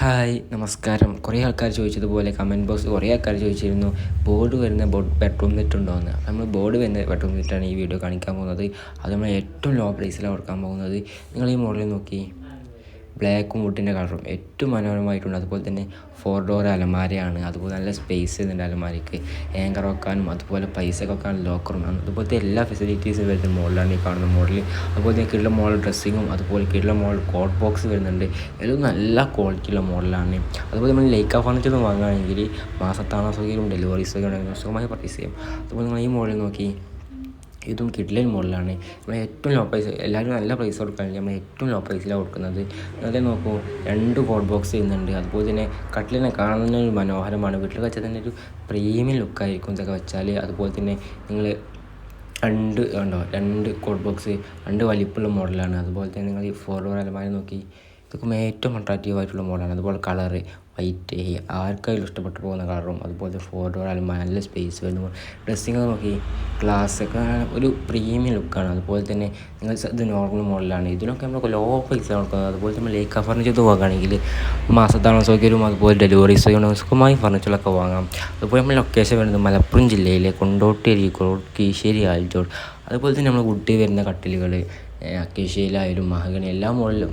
Hi നമസ്കാരം. കുറേ ആൾക്കാർ ചോദിച്ചതുപോലെ കമൻറ്റ് ബോക്സ് കുറേ ആൾക്കാർ ചോദിച്ചിരുന്നു ബോർഡ് വരുന്ന ബെഡ്റൂം സെറ്റ് ഉണ്ടോ എന്ന്. നമ്മൾ ബോർഡ് വരുന്ന ബെഡ്റൂം സെറ്റാണ് ഈ വീഡിയോ കാണിക്കാൻ പോകുന്നത്. അത് നമ്മൾ ഏറ്റവും ലോ പ്രൈസിലാണ് കൊടുക്കാൻ പോകുന്നത്. നിങ്ങൾ ഈ മോഡൽ നോക്കി, ബ്ലാക്കും വുഡിൻ്റെ കളറും ഏറ്റവും മനോഹരമായിട്ടുണ്ട്. അതുപോലെ തന്നെ 4 ഡോർ അലമാരയാണ്. അതുപോലെ നല്ല സ്പേസ് ഉണ്ട് അലമാരയ്ക്ക്, ആങ്കർ വെക്കാനും അതുപോലെ പൈസ വെക്കാൻ ലോക്കറും അതുപോലത്തെ എല്ലാ ഫെസിലിറ്റീസും വരുന്ന മോഡലാണ് ഈ കാണുന്ന മോഡൽ. അതുപോലെ തന്നെ കീഴിലെ മോഡൽ ഡ്രസ്സിങ്ങും അതുപോലെ കീഴിലെ മോഡൽ കോട്ട് ബോക്സ് വരുന്നുണ്ട്. എല്ലാം നല്ല ക്വാളിറ്റിയുള്ള മോഡലാണ്. അതുപോലെ നമ്മൾ ലൈക്ക ഫർണിച്ചർ വാങ്ങുകയാണെങ്കിൽ മാസത്താണ സൗകര്യം, ഡെലിവറി സൗകര്യം സുഖമായി പർച്ചേസ് ചെയ്യും. അതുപോലെ നിങ്ങൾ ഈ മോഡൽ നോക്കി, ഇതും കിഡ്ലൻ മോഡലാണ്. നമ്മൾ ഏറ്റവും ലോ പ്രൈസ്, എല്ലാവരും നല്ല പ്രൈസ് കൊടുക്കുകയാണെങ്കിൽ നമ്മൾ ഏറ്റവും ലോ പ്രൈസിലാണ് കൊടുക്കുന്നത്. അതേ നോക്കൂ, 2 കോട്ട് ബോക്സ് ചെയ്യുന്നുണ്ട്. അതുപോലെ തന്നെ കട്ടിലിനെ കാണുന്ന ഒരു മനോഹരമാണ്. വീട്ടിൽ വെച്ചാൽ തന്നെ ഒരു പ്രീമിയം ലുക്കായിരിക്കും ഇതൊക്കെ വെച്ചാൽ. അതുപോലെ തന്നെ നിങ്ങൾ 2 കോട്ട് ബോക്സ് 2 വലിപ്പമുള്ള മോഡലാണ്. അതുപോലെ തന്നെ നിങ്ങൾ ഈ 4 ഡോർ അലമാര നോക്കി, ഇതൊക്കെ ഏറ്റവും അട്രാക്റ്റീവ് ആയിട്ടുള്ള മോഡലാണ്. അതുപോലെ കളറ് വൈറ്റ്, ആർക്കായാലും ഇഷ്ടപ്പെട്ടു പോകുന്ന കളറും. അതുപോലെ 4 ഡോർ അലമാര നല്ല സ്പേസ് വരുന്നു. ഡ്രസ്സിങ് നോക്കി, ഗ്ലാസ്സൊക്കെ ഒരു പ്രീമിയം ലുക്കാണ്. അതുപോലെ തന്നെ നിങ്ങൾ ഇത് നോർമൽ മോഡലാണ്. ഇതിനൊക്കെ നമ്മൾ ലോ പ്രൈസാണ് കൊടുക്കുന്നത്. അതുപോലെ തന്നെ ലൈക്ക ഫർണിച്ചർ പോകുകയാണെങ്കിൽ മാസത്താണ സൗകര്യവും അതുപോലെ ഡെലിവറി സൗകര്യം സുഖമായി ഫർണിച്ചറൊക്കെ വാങ്ങാം. അതുപോലെ നമ്മൾ ലൊക്കേഷൻ വരുന്നത് മലപ്പുറം ജില്ലയിലെ കൊണ്ടോട്ടി അരീക്കോട് കീശ്ശേരി ആൽജോട്. അതുപോലെ തന്നെ നമ്മൾ വുഡ് വരുന്ന കട്ടിലുകൾ അക്കേഷ്യയിലായാലും മഹഗണി എല്ലാ മോഡലും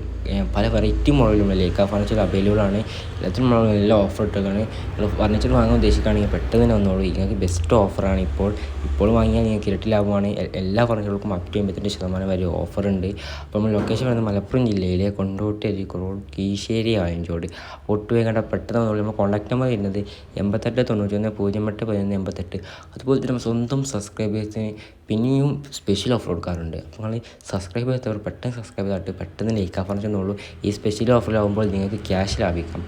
പല വെറൈറ്റി മോഡലും ലൈക്ക ഫർണിച്ചർ അവൈലബിൾ ആണ്. എല്ലാത്തിനും നമ്മൾ നല്ല ഓഫർ ഇട്ടേക്കാണ്. നിങ്ങൾ ഫർണിച്ചർ വാങ്ങാൻ ഉദ്ദേശിക്കുകയാണെങ്കിൽ പെട്ടെന്ന് തന്നെ വന്നോളൂ. നിങ്ങൾക്ക് ബെസ്റ്റ് ഓഫറാണ്. ഇപ്പോൾ വാങ്ങിയാൽ നിങ്ങൾക്ക് ഇരട്ടി ലാഭമാണ്. എല്ലാ ഫർണിച്ചറുകൾക്കും up to 85% വരെ ഓഫറുണ്ട്. അപ്പോൾ നമ്മൾ ലൊക്കേഷൻ വരുന്നത് മലപ്പുറം ജില്ലയിലെ കൊണ്ടോട്ടി അരീക്കോട് കീശ്ശേരി ആലഞ്ചോട്. ഒട്ടുവേണ്ട പെട്ടെന്ന് വന്നോളൂ. നമ്മൾ കോൺടാക്ട് നമ്പർ വരുന്നത് 88 91 08 11 88. അതുപോലെ തന്നെ സ്വന്തം സബ്സ്ക്രൈബേഴ്സിന് പിന്നെയും സ്പെഷ്യൽ ഓഫർ കൊടുക്കാറുണ്ട്. അപ്പോൾ നിങ്ങൾ സബ്സ്ക്രൈബ് ചെയ്തവർ പെട്ടെന്ന് സബ്സ്ക്രൈബ് ചെയ്തിട്ട് പെട്ടെന്ന് ലൈക്ക ഫർണിച്ചർ എന്നുള്ളൂ. ഈ സ്പെഷ്യൽ ഓഫറിലാകുമ്പോൾ നിങ്ങൾക്ക് ക്യാഷ് ലാഭിക്കാം.